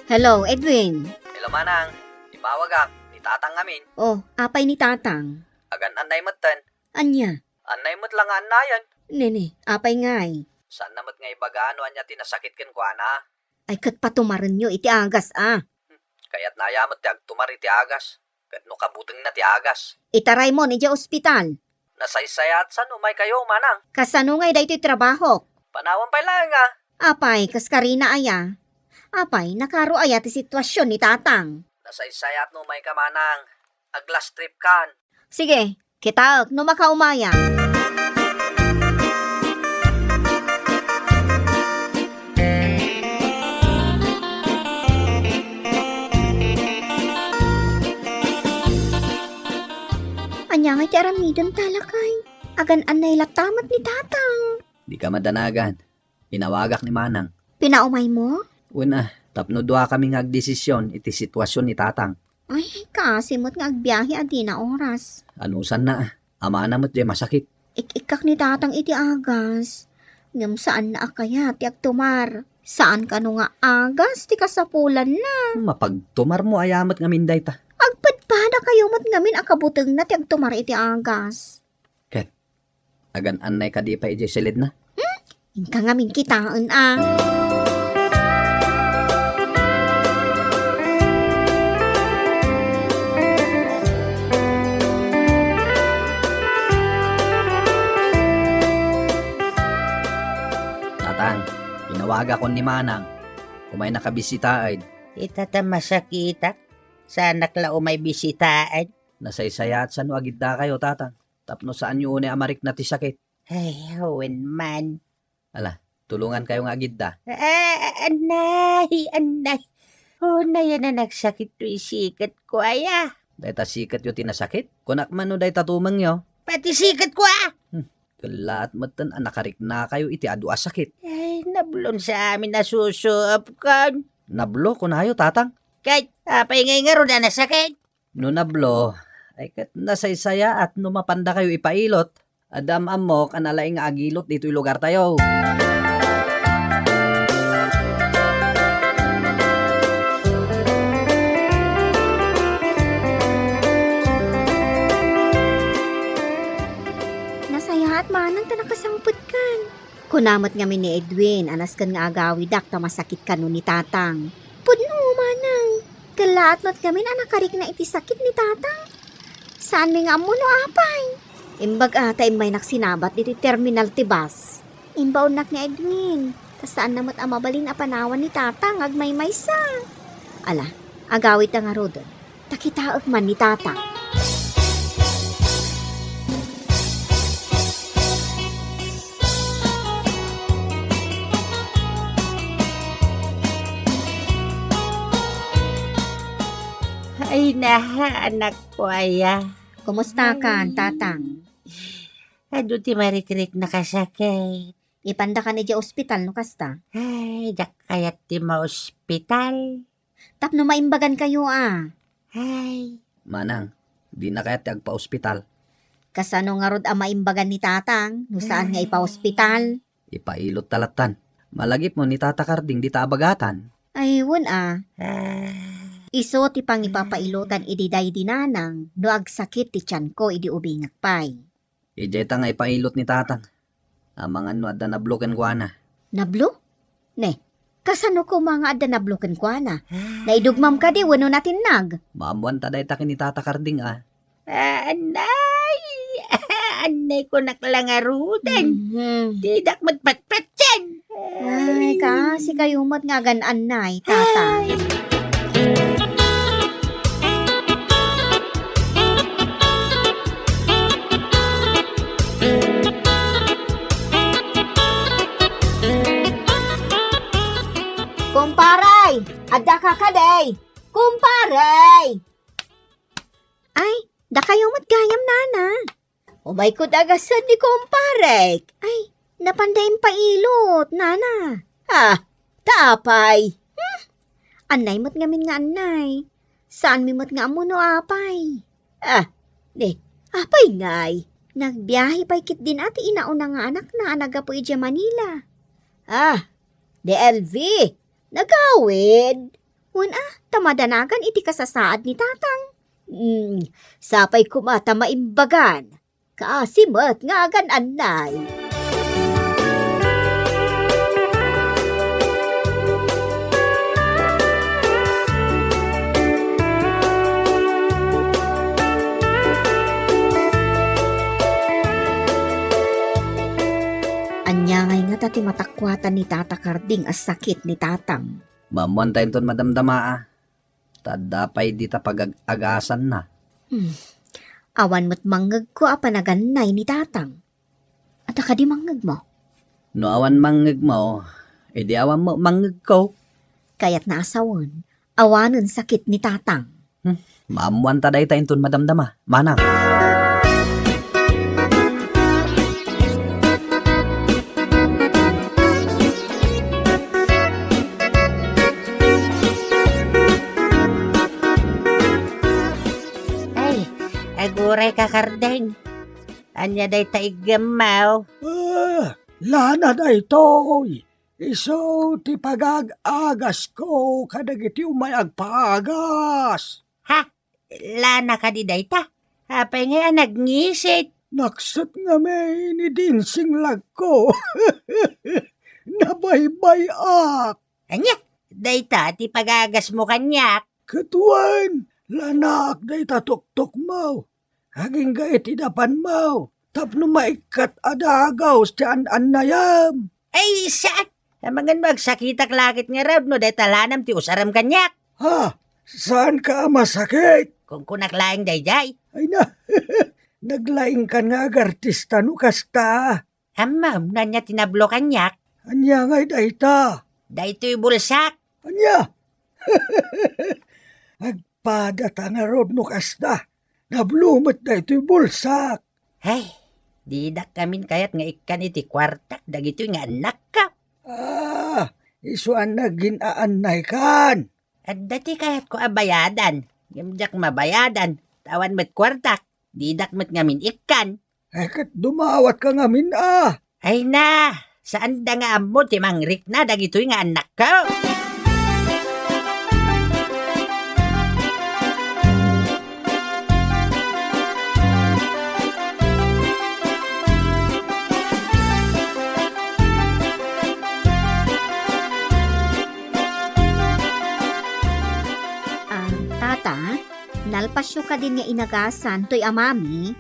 Hello, Edwin. Hello manang, ipawagak ni tatang ngamin. Oh, apay ni tatang. Agan anay matan. Anya? Anay mo't lang anayan. Nene, apay ngay. Saan namat nga ibagaano anya tinasakit ken ko ana. Ay, kat patumaran nyo, iti agas Kaya't nayamot ti agtumari ti agas. Kat no kabuteng na ti agas. Itaray mo, ni ospital. Nasaysayat sa umay kayo manang. Kasano ngay da ito'y trabaho? Panawan pa lang nga. Apay, kas karina aya. Apay, nakaro aya ti sitwasyon ni tatang. Nasaysayat no umay ka manang. Aglas trip kan. Sige, kita no makaumaya. Anya nga ti aramidon talakay. Agan anay latamat ni tatang. Di ka madanagan. Inawagak ni manang. Pinaumay mo? Una, tapno dua kami nga agdesisyon iti sitwasyon ni tatang. Ay, kasimot nga agbiyahe adi na oras. Anusan na, ama na mo't di masakit. Ik-ikak ni tatang iti agas. Ngam saan na akaya ti agtumar. Saan ka no nga agas ti kasapulan na. Mapagtumar mo ayamat nga minday ta. Agpadpada kayo mat ngamin akabuteng na ti agtumar iti agas. Agan anay ka di pa ije silid na. Inka ngamin kitaan Tatang, inawaga ko ni manang. Kumay nakabisitaid. Itata masakita. Sana klao may bisitaan. Nasaysayat sa no agidda kayo tatang. Tapno saan nyo una amarik na ti sakit. Ay, hawen man. Tulungan kayo nga agidda. Anay. Oh, na yan na nagsakit to isikat ko, aya. Dahil ta sikat yo tinasakit. Kunak man no dahil tatumang yo. Pati sikat ko, Kalaat matan anakarik na kayo iti adu sakit. Ay, nablon sa amin na susuap kan. Nablo ko na kayo tatang. Kahit apay ngay nga ro na nasakit. No nablo, ay kat nasaysaya at no mapanda kayo ipailot. Adam amok analaing agilot dito lugar tayo. Nasayahat manang ta nakasangput kan. Kunamat nga ni Edwin, anas kan nga agawi dak ta masakit ka no ni tatang. Pudno manang. Kalaat not kami na nakarik na iti sakit ni tatang. Saan mi nga mo no apay? Imbag ata may naksinabat iti terminal ti bus. Imbaw nak ni Edwin. Kasaan namat amabalin a panawan ni tatang agmay sa. Ala, agawit nga rod. Takitaak man ni tatang. Ay, anak ko, aya. Kumusta ka, tatang? Ado ti marikrik nakasakit. Ipanda ka ni di ospital no kasta. Ay, kayat ti ma-ospital. Tapno maimbagan kayo Ay, Manang, di na kaya ti agpa-ospital. Kasano nga rod ang maimbagan ni tatang, no saan nga ipa-ospital? Ipailot talatan. Malagip mo ni Tata Karding di taabagatan. Ayun ah. Iso ti pang ipapailotan ididay dinanang, no agsakit ti tiyan ko idi ubingak pay. Ijeta nga ipailot ni Tatang. Amang ano adda na bloken ko na. Nablo? Ne, kasano ko mga adda nabloken kwa na? Naidugmam ka di, wano natin nag. Maamuan ta dahi takin ni Tata Karding Anay! Anay ko naklangarudan. Tidak matpatpatyan. Ay, kasi kayo mat nga ganan na, tatay. Kumparay! Adda ka kaday! Kumparay! Ay, da kayo matgayam nana. Umay ko dagasan ni kumparay. Ay, napandayin pa ilot, nana. Tapay. Anay mo't ngamin nga anay. Saan mi mo't nga mo no apay? Apay ngay. Nagbiyahe pa'y kit din ati inauna nga anak na anaga po ija Manila. DLV, nagawid. Tamadanagan iti kasasaad ni tatang. Sapay kumata maimbagan. Kaasimat nga agan anay. Anyangay nga tati matakwatan ni Tata Karding as sakit ni tatang. Mamuan tayo ton madamdama Tadapay di ta pag-agasan na. Awan mo't manggag ko apanaganay ni tatang. At di manggag mo. No awan manggag mo, edi awan mo manggag ko. Kaya't naasawan, awanon sakit ni tatang. Maamuan ta day tayo ton madamdama. Manang. Aguray ka, Kardeng. Anya day taigamaw. Lana na ito'y. Iso ti pag-agas ko kadagiti umay agpaagas. Lana ka di day ta. Hapay nga nagngisit. Naksat nga may ni dinsing lag ko. Nabaybayak. Anya, day ta ti pagagas mo kanyak. Katuan, lanak day tatuktok mo. Haging gait idapan mo. Tapno maikat adagaw sa an-anayam. Ay, saan? Amangan magsakitak lakit nga raw no day talanam ti usaram kanyak. Saan ka masakit? Kung kunaklaing day. Ay na, naglaing ka nga agartista no kasta. Ma'am, nanya tinablo kanyak. Anya ngay dayta. Daytoy bulsak. Anya? Agpadata nga rod no kasta. Nablumot daytoy bulsak. Ay, didak kamin kayat nga ikan iti kwartak. Dagitoy nga anak ka. Isuan na ginaanay kan. At dati kayat ko abayadan. Gamjak mabayadan. Tawan met kwartak. Didak met ngamin ikan. Kat dumawat ka ngamin Ay na, saan da nga amo ti mangrik na dagitoy nga anak ko? Tata, nalpasyo ka din nga inagasan to'y amami.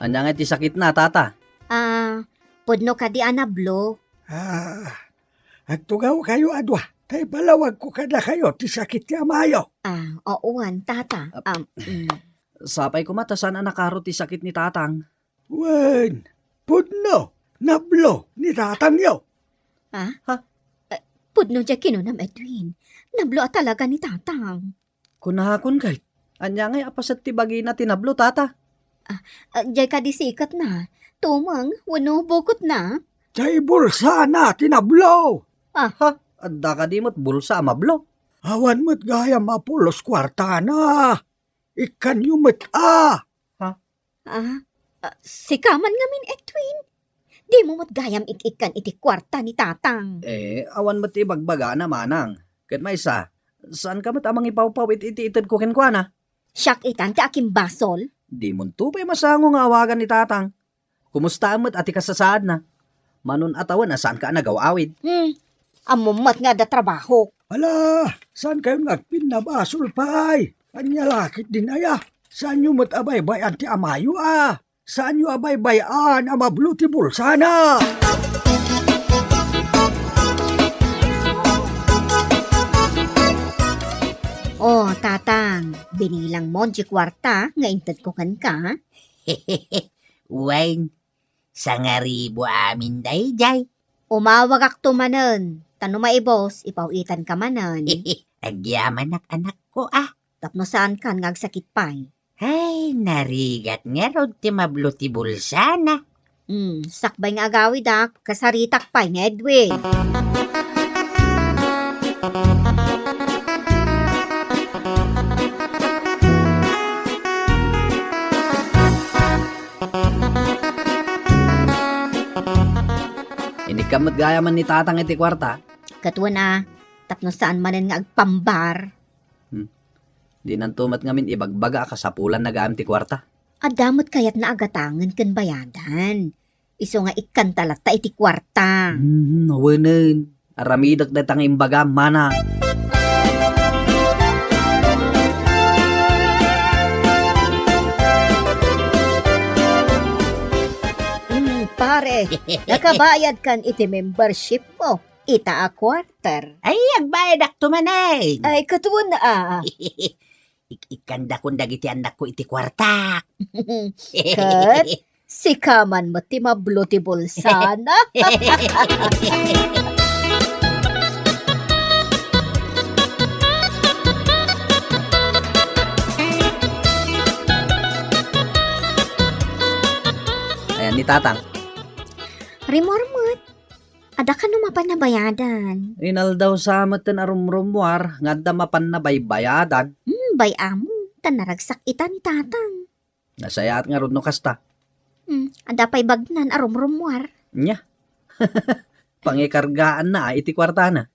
Anya nga ti sakit na, tata. Pudno ka di anablo. Agtugaw kayo adwa. Tay balawag ko kada kayo ti sakit ti amayo. Ooan, tata. Sapay ko mata saan nakaro ti sakit ni tatang. Wen, pudno, nablo ni tatang yo. Pudno dya kinunam Edwin. Nablo talaga ni tatang. Kunahakon kay. Anya nga apasat ti bagi na tinablo, tata. Dya ka disikat na. Tumang, wano bukot na. Tay bulsa na tinablo. Adda ka di mo't bulsa mablo. Awan mo't gaya mapulos kwarta na. Ikan yumot Sikaman ngamin Edwin. Di mo mo't gayam ikikan iti kwarta ni tatang. Awan mo't ibagbaga na manang. Kat may isa, saan ka mo't amang ipawpaw iti-itid ko kenkwana? Siyak itan ti aking basol. Di mo tupay masango nga awagan ni tatang. Kumusta mo't ati kasasaad na? Manon atawan na saan ka nagawawid? Amumat nga da trabaho. Ala, saan kayo nagpinabasol pay? Anya lakit din aya. Saan nyo mo't abay-bay anti amayo Saan nyo abay-bayan amablo ti bulsa na? Tatang, binilang mo di kwarta, nga intad ko kan ka. Wine, sangaribo amin day. Umawag ak tumanen. Tano maibos, ipawitan ka manan. Agyaman anak ko ah. Tapno saan kan ngagsakit pa'y. Ay, narigat nga rod ti mablo ti bulsana. Sakbay nga agawid kasaritak pa'y ni Edwin. Ini kamot gaya man ni tatang iti kwarta. Katwa na, tapno saan manan nga agpambar. Di nantumat ngamin ibagbaga kasapulan na gaam ti kwarta. Adamot kayat na agatangan kan bayadan. Iso nga ikantalat ta iti kwarta. Nawanan. Aramidak datang imbaga mana. Pare, nakabayad kan iti membership mo. Ita a quarter. Ay, agbayad ak tumanay. Ay, katwa na Ikanda kong dagiti anak ko iti kwarta. Kat, si kaman mo ti mablo ti bulsana. Ayan ni tatang. Rimormot, ada ka numapan na bayadan. Inal daw sa matan arumrumwar nga damapan na baybayadan. Bay amo, tanaragsak ita ni tatang. Nasayaat nga rod no kasta. Ada pa'y bagnan arumrumwar. Nya. Pangikargaan na iti kwarta na.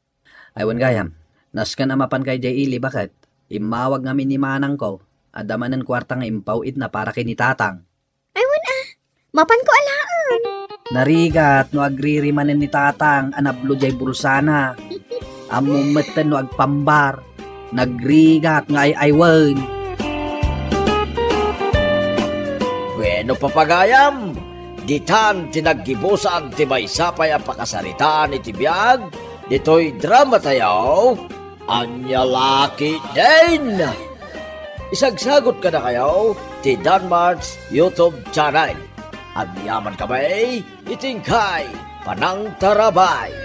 Aywan gayam. Naskan amapan kay Jay Ili bakit? Imawag ngamin ni manang ko. Adamanan kwarta nga impawid na para kay ni tatang. Mapan ko alaan. Narigat no agririmanen ni tatang anablo jay bulsana. Amumeten no agpambar. Nagrigat nga ay aywan. Bueno papagayam, ditan tinaggibusan ti maysapay ang pakasaritaan iti biyag, dito'y drama tayo, Anyalaki din! Isagsagot ka na kayo, ti Danmar's YouTube channel. At yaman kamay, itingkay, panang tarabay.